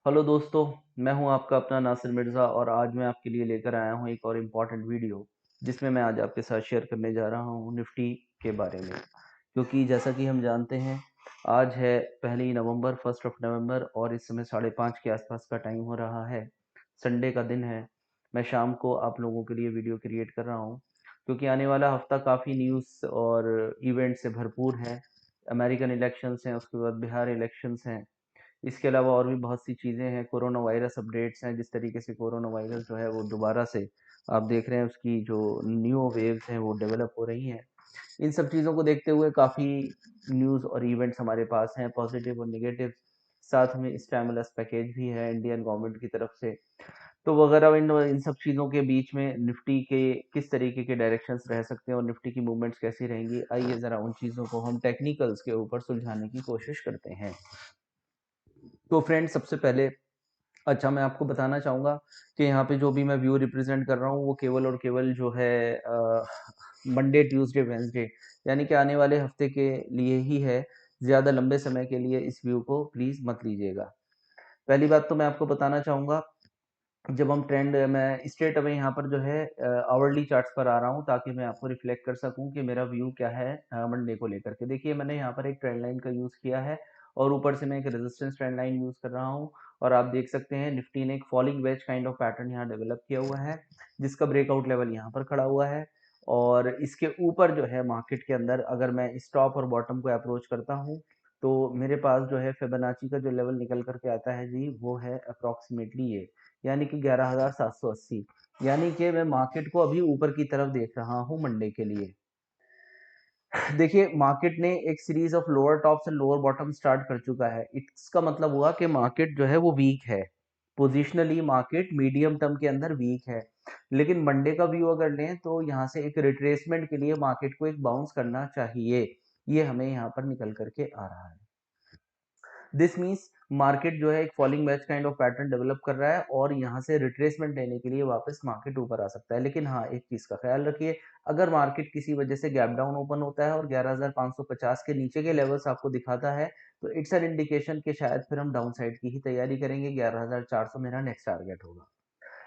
Hello दोस्तों, मैं हूं आपका अपना नासिर मिर्ज़ा और आज मैं आपके लिए लेकर आया हूं एक और इम्पॉर्टेंट वीडियो जिसमें मैं आज आपके साथ शेयर करने जा रहा हूं निफ्टी के बारे में। क्योंकि जैसा कि हम जानते हैं, आज है पहली नवंबर, 1 नवंबर और इस समय 5:30 के आसपास का टाइम हो रहा है। संडे का दिन है। मैं शाम को आप लोगों के लिए वीडियो क्रिएट कर रहा हूं क्योंकि आने वाला हफ्ता काफ़ी न्यूज़ और इवेंट से भरपूर है। अमेरिकन इलेक्शंस हैं, उसके बाद बिहार इलेक्शंस हैं। इसके अलावा और भी बहुत सी चीज़ें हैं, कोरोना वायरस अपडेट्स हैं, जिस तरीके से कोरोना वायरस जो है वो दोबारा से आप देख रहे हैं उसकी जो न्यू वेव्स हैं वो डेवलप हो रही हैं। इन सब चीज़ों को देखते हुए काफ़ी न्यूज़ और इवेंट्स हमारे पास हैं, पॉजिटिव और नेगेटिव। साथ में स्टिमुलस पैकेज भी है इंडियन गवर्नमेंट की तरफ से। तो वगैरह इन इन सब चीज़ों के बीच में निफ्टी के किस तरीके के डायरेक्शंस रह सकते हैं और निफ्टी की मूवमेंट्स कैसी रहेंगी, आइए ज़रा उन चीज़ों को हम टेक्निकल्स के ऊपर सुलझाने की कोशिश करते हैं। तो फ्रेंड, सबसे पहले अच्छा मैं आपको बताना चाहूँगा कि यहाँ पे जो भी मैं व्यू रिप्रेजेंट कर रहा हूँ वो केवल और केवल जो है मंडे, ट्यूसडे, वेडनेसडे यानी कि आने वाले हफ्ते के लिए ही है। ज़्यादा लंबे समय के लिए इस व्यू को प्लीज़ मत लीजिएगा। पहली बात तो मैं आपको बताना चाहूँगा, जब हम ट्रेंड मैं स्ट्रेट अवे यहाँ पर जो है आवरली चार्ट्स पर आ रहा हूँ ताकि मैं आपको रिफ्लेक्ट कर सकूँ कि मेरा व्यू क्या है मंडे को लेकर के। देखिए, मैंने यहाँ पर एक ट्रेंड लाइन का यूज़ किया है और ऊपर से मैं एक रेजिस्टेंस ट्रेंड लाइन यूज़ कर रहा हूँ। और आप देख सकते हैं निफ्टी ने एक falling veg kind of pattern यहाँ डेवलप किया हुआ है, जिसका ब्रेकआउट लेवल यहाँ पर खड़ा हुआ है। और इसके ऊपर जो है मार्केट के अंदर अगर मैं टॉप और बॉटम को अप्रोच करता हूँ तो मेरे पास जो है फिबोनाची का जो लेवल निकल करके आता है जी, वो है अप्रॉक्सीमेटली ये, यानी कि 11,780। यानी कि मैं मार्केट को अभी ऊपर की तरफ देख रहा हूं मंडे के लिए। देखिए, मार्केट ने एक सीरीज ऑफ लोअर टॉप से लोअर बॉटम स्टार्ट कर चुका है। इसका मतलब हुआ कि मार्केट जो है वो वीक है। पोजिशनली मार्केट मीडियम टर्म के अंदर वीक है। लेकिन मंडे का व्यू अगर लें तो यहाँ से एक रिट्रेसमेंट के लिए मार्केट को एक बाउंस करना चाहिए। ये हमें यहाँ पर निकल करके आ रहा है। दिस मीन्स मार्केट जो है एक falling veg kind of pattern develop कर रहा है और यहाँ से रिट्रेसमेंट लेने के लिए वापस मार्केट ऊपर आ सकता है। लेकिन हाँ, एक चीज का ख्याल रखिए, अगर मार्केट किसी वजह से गैप डाउन ओपन होता है और 11,550 के नीचे के लेवल्स आपको दिखाता है तो इट्स एन इंडिकेशन कि शायद फिर हम डाउन साइड की ही तैयारी करेंगे। 11,400 मेरा नेक्स्ट टारगेट होगा।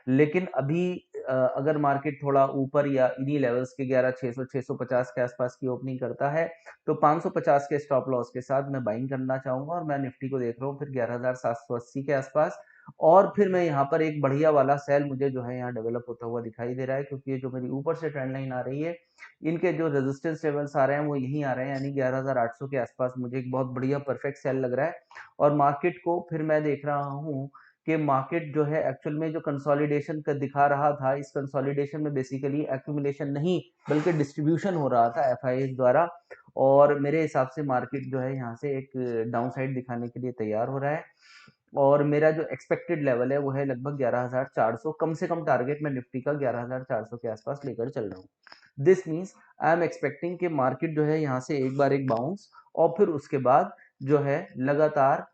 लेकिन अभी अगर मार्केट थोड़ा ऊपर या इन्हीं लेवल्स के 11,600 650 के आसपास की ओपनिंग करता है तो 550 के स्टॉप लॉस के साथ मैं बाइंग करना चाहूंगा और मैं निफ्टी को देख रहा हूँ फिर 11,780 के आसपास। और फिर मैं यहाँ पर एक बढ़िया वाला सेल मुझे जो है यहाँ डेवलप होता हुआ दिखाई दे रहा है, क्योंकि ये जो मेरी ऊपर से ट्रेंड लाइन आ रही है, इनके जो रेजिस्टेंस लेवल्स आ रहे हैं वो यहीं आ रहे हैं, यानी 11,800 के आसपास मुझे एक बहुत बढ़िया परफेक्ट सेल लग रहा है। और मार्केट को फिर मैं देख रहा हूँ कि मार्केट जो है एक्चुअल में जो कंसोलिडेशन का दिखा रहा था, इस कंसोलिडेशन में बेसिकली एक्यूमुलेशन नहीं बल्कि डिस्ट्रीब्यूशन हो रहा था एफआईएस द्वारा। और मेरे हिसाब से मार्केट जो है यहाँ से एक डाउन साइड दिखाने के लिए तैयार हो रहा है। और मेरा जो एक्सपेक्टेड लेवल है वो है लगभग 11,400, कम से कम टारगेट में निफ्टी का 11,400 के आसपास लेकर चल रहा हूँ। This means I am expecting कि मार्केट जो है यहाँ से एक बार एक बाउंस और फिर उसके बाद जो है लगातार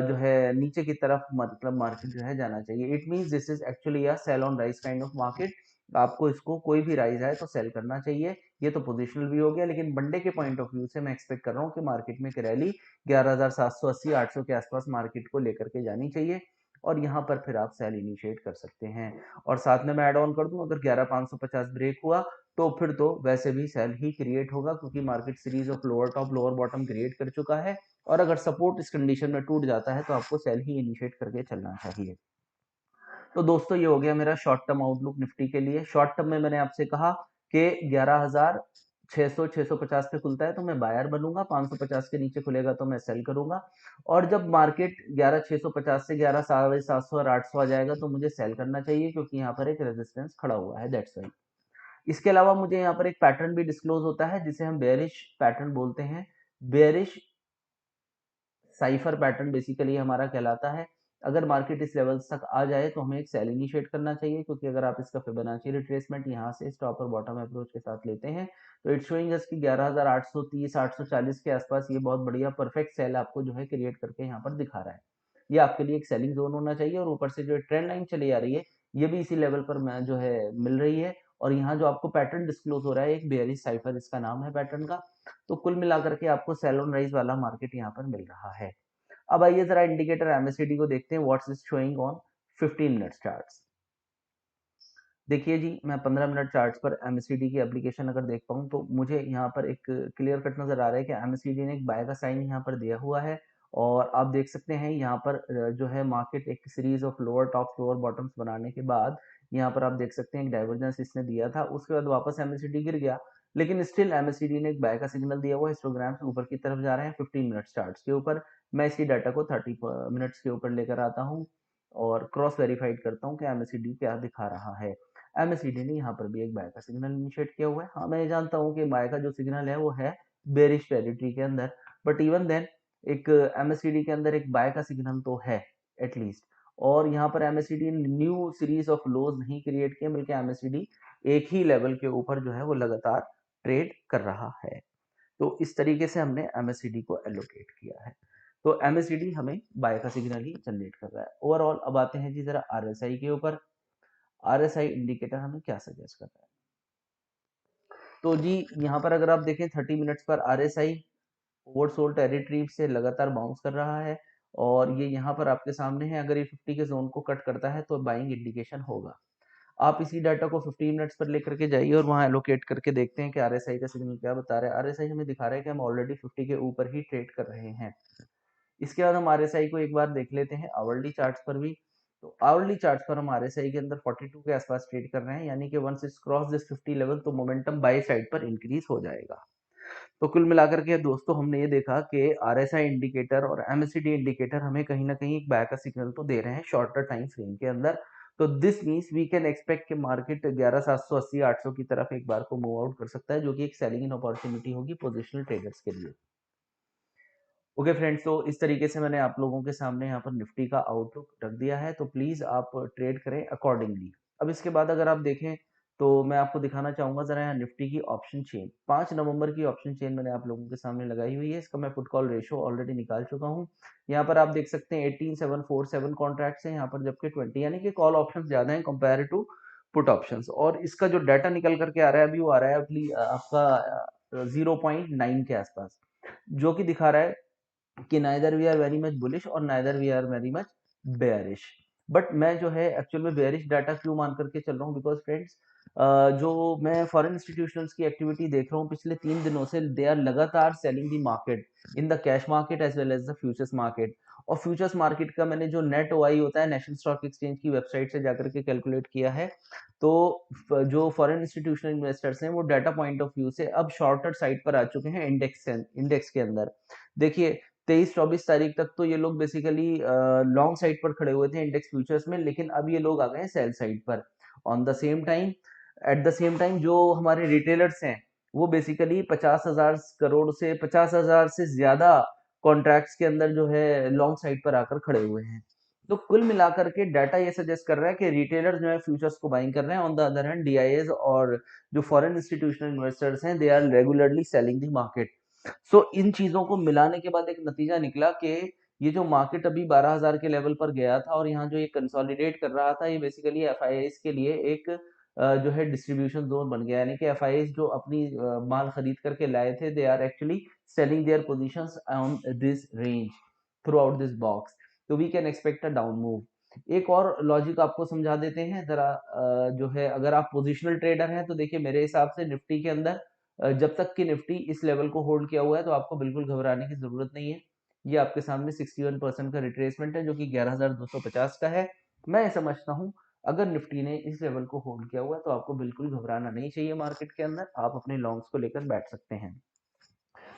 जो है नीचे की तरफ मतलब मार्केट जो है जाना चाहिए। It means this is actually a sell on rise kind of market. आपको इसको कोई भी राइज आए तो सेल करना चाहिए। ये तो पोजिशनल भी हो गया, लेकिन मंडे के पॉइंट ऑफ व्यू से मैं एक्सपेक्ट कर रहा हूँ कि मार्केट में एक रैली 11,780 800 के आसपास मार्केट को लेकर के जानी चाहिए और यहाँ पर फिर आप सेल इनिशिएट कर सकते हैं। और साथ में मैं ऐड ऑन कर दूं, अगर 11,550 ब्रेक हुआ तो फिर तो वैसे भी सेल ही क्रिएट होगा, क्योंकि market series of lower top lower bottom create कर चुका है। और अगर सपोर्ट इस कंडीशन में टूट जाता है तो आपको सेल ही इनिशिएट करके चलना चाहिए। तो दोस्तों, ये हो गया मेरा शॉर्ट टर्म आउटलुक निफ्टी के लिए। शॉर्ट टर्म में मैंने आपसे कहा कि 11,600 650 पे खुलता है तो मैं बायर बनूंगा, 550 के नीचे खुलेगा तो मैं सेल करूंगा। और जब मार्केट 11,650 से 11,750 और 800 आ जाएगा तो मुझे सेल करना चाहिए, क्योंकि यहाँ पर एक रेजिस्टेंस खड़ा हुआ है, दैट्स वाई। इसके अलावा मुझे यहाँ पर एक पैटर्न भी डिस्क्लोज होता है जिसे हम बेयरिश पैटर्न बोलते हैं। बेयरिश साइफर पैटर्न बेसिकली हमारा कहलाता है। अगर मार्केट इस लेवल्स तक आ जाए तो हमें एक सेल इनिशिएट करना चाहिए, क्योंकि अगर आप इसका फिबोनाची रिट्रेसमेंट यहाँ से टॉप और बॉटम अप्रोच के साथ लेते हैं तो इट्स शोइंग अस कि 11,830 840 के आसपास ये बहुत बढ़िया परफेक्ट सेल आपको जो है क्रिएट करके यहाँ पर दिखा रहा है। ये आपके लिए एक सेलिंग जोन होना चाहिए। और ऊपर से जो ट्रेंड लाइन चली आ रही है ये भी इसी लेवल पर जो है मिल रही है। और यहाँ जो आपको पैटर्न डिस्क्लोज हो रहा है, एक बेयरिश साइफर इसका नाम है पैटर्न का। तो कुल मिलाकर के आपको सेल ऑन राइज वाला मार्केट यहाँ पर मिल रहा है। अब आइए जरा इंडिकेटर एमएससीडी को देखते हैं, what's is showing on 15 minute charts. देखिए जी, मैं 15 मिनट चार्ट्स पर एमएससीडी की एप्लीकेशन अगर देख पाऊँ तो मुझे यहाँ पर एक क्लियर कट नज़र आ रहा है कि एमएससीडी ने एक बाय का साइन यहाँ पर दिया हुआ है, और आप देख सकते हैं यहाँ पर जो है मार्केट एक series of lower top lower bottoms बनाने के बाद यहाँ पर आप देख सकते हैं एक डाइवर्जेंस इसने दिया था, उसके बाद वापस एमएससीडी गिर गया, लेकिन स्टिल एमएससीडी ने एक बाय का सिग्नल दिया हुआ है। हिस्टोग्राम्स ऊपर की तरफ जा रहे हैं 15 मिनट चार्ट्स के ऊपर। मैं इसी डाटा को 30 मिनट्स के ऊपर लेकर आता हूँ और क्रॉस वेरीफाइड करता हूँ कि एमएससीडी क्या दिखा रहा है। एमएससीडी ने यहाँ पर भी एक बाय का सिग्नल इनिशिएट किया हुआ है। हाँ, मैं ये जानता हूँ कि बाय का जो सिग्नल है वो है बेरिश टेरिटरी के अंदर, बट इवन देन एक एमएससीडी के अंदर एक बाय का सिग्नल तो है एटलीस्ट। और यहाँ पर MSCD new series of lows नहीं क्रिएट किए, बल्कि एमएससीडी एक ही लेवल के ऊपर जो है वो लगातार ट्रेड कर रहा है। तो इस तरीके से हमने एमएससीडी को एलोकेट किया है। तो एमएससीडी हमें बाय का सिग्नल ही जनरेट कर रहा है ओवरऑल। अब आते हैं जी जरा आरएसआई के ऊपर। आरएसआई इंडिकेटर हमें क्या सजेस्ट कर रहा है? तो जी यहाँ पर अगर आप देखें 30 मिनट्स पर आरएसआई ओवरसोल्ड टेरिटरी से लगातार बाउंस कर रहा है, और ये यहाँ पर आपके सामने है। अगर ये 50 के जोन को कट करता है तो बाइंग इंडिकेशन होगा। आप इसी डाटा को 15 मिनट्स पर लेकर के जाइए और वहां एलोकेट करके देखते हैं कि आरएसआई का सिग्नल क्या बता रहा है। आरएसआई हमें दिखा रहा है कि हम ऑलरेडी 50 के ऊपर ही ट्रेड कर रहे हैं। इसके बाद हम आरएसआई को एक बार देख लेते हैं आवरली चार्ट्स पर भी। तो आवरली चार्ट्स पर हम आरएसआई के अंदर 42 के आसपास ट्रेड कर रहे हैं, यानी कि once it's cross this 50 level तो मोमेंटम बाय साइड पर इंक्रीज हो जाएगा। तो कुल मिलाकर के दोस्तों हमने ये देखा कि आरएसआई इंडिकेटर और एमएससीडी इंडिकेटर हमें कहीं ना कहीं एक बाय का सिग्नल तो दे रहे हैं शॉर्टर टाइम फ्रेम के अंदर। तो this means we can expect कि मार्केट 11780 800 की तरफ एक बार को मूव आउट कर सकता है, जो कि एक सेलिंग इन अपॉर्चुनिटी होगी पोजिशनल ट्रेडर्स के लिए। ओके फ्रेंड्स, तो इस तरीके से मैंने आप लोगों के सामने यहाँ पर निफ्टी का आउटलुक रख दिया है, तो प्लीज आप ट्रेड करें अकॉर्डिंगली। अब इसके बाद अगर आप देखें तो मैं आपको दिखाना चाहूंगा जरा यहाँ निफ्टी की ऑप्शन चेन। 5 नवंबर की ऑप्शन चेन मैंने आप लोगों के सामने लगाई हुई है। इसका मैं पुट कॉल रेशो ऑलरेडी निकाल चुका हूँ। यहाँ पर आप देख सकते हैं 18747 कॉन्ट्रैक्ट्स हैं यहाँ पर, जबकि 20 यानी कि कॉल ऑप्शन ज्यादा है कंपेयर टू पुट ऑप्शन। और इसका जो डाटा निकल करके आ रहा है अभी, वो आ रहा है आपका 0.9 के आसपास, जो कि दिखा रहा है कि neither we are very much bullish और neither we are very much bearish. But मैं जो है एक्चुअल में बेयरिश डाटा क्यों मान करके चल रहा हूँ, बिकॉज फ्रेंड्स जो मैं फॉरेन इंस्टीट्यूशंस की एक्टिविटी देख रहा हूँ पिछले 3 दिनों से, दे आर लगातार selling the market in the cash market as well as the futures market. और फ्यूचर्स मार्केट का मैंने जो नेट ओआई होता है नेशनल स्टॉक एक्सचेंज की वेबसाइट से जाकर के कैलकुलेट किया है, तो जो फॉरेन इंस्टीट्यूशनल इन्वेस्टर्स हैं वो डाटा पॉइंट ऑफ व्यू से अब शॉर्टर साइड पर आ चुके हैं इंडेक्स के अंदर। देखिए 23-24 तारीख तक तो ये लोग बेसिकली लॉन्ग साइड पर खड़े हुए थे इंडेक्स फ्यूचर्स में, लेकिन अब ये लोग आ गए सेल साइड पर। On the same time at the same time जो हमारे रिटेलर्स हैं वो बेसिकली 50,000 करोड़ से 50,000 से ज्यादा कॉन्ट्रैक्ट्स के अंदर जो है लॉन्ग साइड पर आकर खड़े हुए हैं। तो कुल मिलाकर के डाटा ये सजेस्ट कर रहा है कि रिटेलर जो है फ्यूचर्स को बाइंग कर रहे हैं। On the other hand DIIs और जो फॉरेन इंस्टीट्यूशनल इन्वेस्टर्स हैं they are regularly selling the market. So इन चीजों को मिलाने के बाद एक नतीजा निकला कि ये जो मार्केट अभी 12,000 के लेवल पर गया था और यहाँ जो ये कंसोलिडेट कर रहा था, ये बेसिकली एफआईआईज के लिए एक जो है डिस्ट्रीब्यूशन जोन बन गया, यानी कि एफआईआईज जो अपनी माल खरीद करके लाए थे they are actually selling their positions on this range throughout this box. तो we can expect a down move. एक और लॉजिक आपको समझा देते हैं जरा, जो है अगर आप पोजिशनल ट्रेडर हैं तो देखिए मेरे हिसाब से निफ्टी के अंदर जब तक कि निफ्टी इस लेवल को होल्ड किया हुआ है तो आपको बिल्कुल घबराने की जरूरत नहीं है। ये आपके सामने 61% का रिट्रेसमेंट है जो कि 11,250 का है। मैं समझता हूं अगर निफ्टी ने इस लेवल को होल्ड किया हुआ है तो आपको बिल्कुल घबराना नहीं चाहिए मार्केट के अंदर, आप अपने लॉन्ग्स को लेकर बैठ सकते हैं।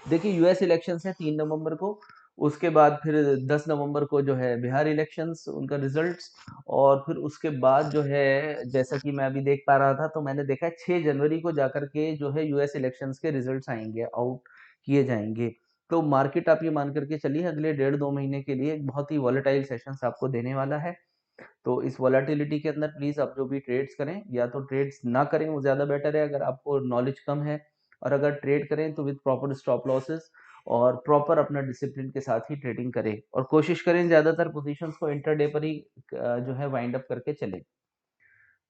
देखिए यूएस इलेक्शंस है 3 नवंबर को, उसके बाद फिर 10 नवंबर को जो है बिहार इलेक्शंस उनका रिजल्ट्स, और फिर उसके बाद जो है जैसा कि मैं अभी देख पा रहा था तो मैंने देखा है 6 जनवरी को जाकर के जो है यूएस इलेक्शंस के रिजल्ट्स आएंगे, आउट किए जाएंगे। तो मार्केट आप ये मान करके चलिए अगले 1.5-2 महीने के लिए एक बहुत ही वॉलेटाइल सेशंस आपको देने वाला है। तो इस वॉलेटिलिटी के अंदर प्लीज आप जो भी ट्रेड्स करें या तो ट्रेड्स ना करें, वो ज्यादा बेटर है अगर आपको नॉलेज कम है, और अगर ट्रेड करें तो विद प्रॉपर स्टॉप लॉसेस और प्रॉपर अपना डिसिप्लिन के साथ ही ट्रेडिंग करें, और कोशिश करें ज्यादातर पोजीशंस को इंटरडे पर ही जो है वाइंड अप करके चले।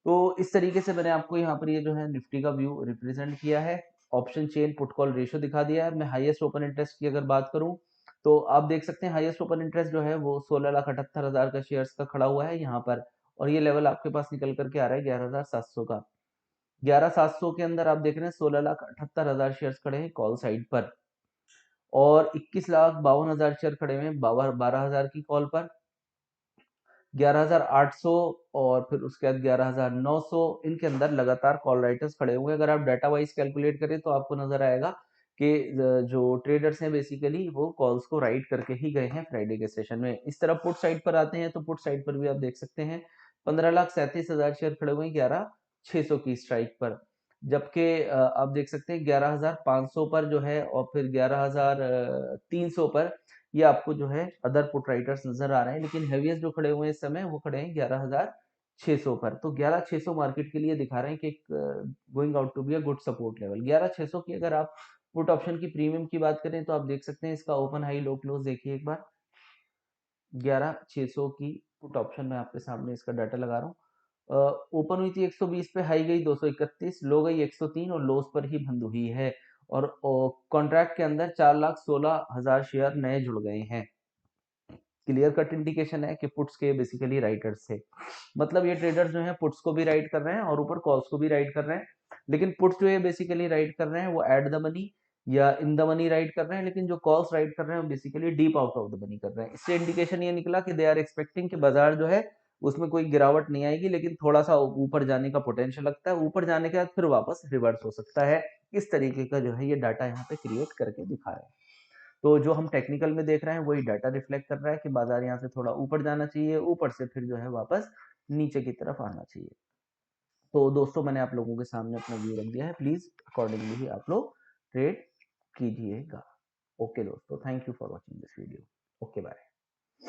तो इस तरीके से मैंने आपको यहाँ पर ये जो है निफ्टी का व्यू रिप्रेजेंट किया है। Option chain put call ratio दिखा दिया है। मैं हाईएस्ट ओपन इंटरेस्ट की अगर बात करूं तो आप देख सकते हैं हाईएस्ट ओपन इंटरेस्ट जो है वो 16,78,000 का शेयर्स का खड़ा हुआ है यहाँ पर, और ये लेवल आपके पास निकल करके आ रहा है 11,700 का। 11,700 के अंदर आप देख रहे हैं 16,78,000 शेयर्स खड़े हैं कॉल साइड पर, और 21,52,000 शेयर खड़े हुए हैं 12,000 की कॉल पर। 11,800 और फिर उसके बाद 11,900, इनके अंदर लगातार कॉल राइटर्स खड़े हुए हैं। अगर आप डाटा वाइज कैलकुलेट करें तो आपको नजर आएगा कि जो ट्रेडर्स हैं बेसिकली वो कॉल्स को राइट करके ही गए हैं फ्राइडे के सेशन में। इस तरह पुट साइड पर आते हैं तो पुट साइड पर भी आप देख सकते हैं 15,37,000 शेयर खड़े हुए हैं 11,600 की स्ट्राइक पर, जबकि आप देख सकते हैं 11,500 पर जो है और फिर 11,300 पर ये आपको जो है अदर पुट राइटर्स नजर आ रहे हैं, लेकिन हैवीएस्ट जो खड़े हुए हैं इस समय वो खड़े हैं 11,600 पर। तो 11,600 मार्केट के लिए दिखा रहे हैं कि going out to be a good support level. 11,600 की अगर आप पुट ऑप्शन की प्रीमियम की बात करें तो आप देख सकते हैं इसका ओपन हाई लो क्लोज देखिए एक बार। 11,600 की पुट ऑप्शन में आपके सामने इसका डाटा लगा रहा हूँ। ओपन हुई थी 120 पे, हाई गई 231, लो गई 103 और लोस पर ही बंद हुई है। और कॉन्ट्रैक्ट के अंदर 4,16,000 शेयर नए जुड़ गए हैं। क्लियर कट इंडिकेशन है कि पुट्स के बेसिकली राइटर्स थे, मतलब ये ट्रेडर्स जो हैं पुट्स को भी राइट कर रहे हैं और ऊपर कॉल्स को भी राइट कर रहे हैं। लेकिन पुट्स जो ये बेसिकली राइट कर रहे हैं वो एट द मनी या इन द मनी राइट कर रहे हैं, लेकिन जो कॉल्स राइट कर रहे हैं वो basically deep out of the money कर रहे हैं। इससे इंडिकेशन ये निकला कि दे आर एक्सपेक्टिंग कि बाजार जो है उसमें कोई गिरावट नहीं आएगी, लेकिन थोड़ा सा ऊपर जाने का पोटेंशियल लगता है, ऊपर जाने के बाद फिर वापस रिवर्स हो सकता है। इस तरीके का जो है ये डाटा यहाँ पे क्रिएट करके दिखा रहे हैं। तो जो हम टेक्निकल में देख रहे हैं वही डाटा रिफ्लेक्ट कर रहा है कि बाजार यहाँ से थोड़ा ऊपर जाना चाहिए, ऊपर से फिर जो है वापस नीचे की तरफ आना चाहिए। तो दोस्तों मैंने आप लोगों के सामने अपना व्यू रख दिया है, प्लीज अकॉर्डिंगली ही आप लोग ट्रेड कीजिएगा। ओके दोस्तों, thank you for watching this video. Okay bye.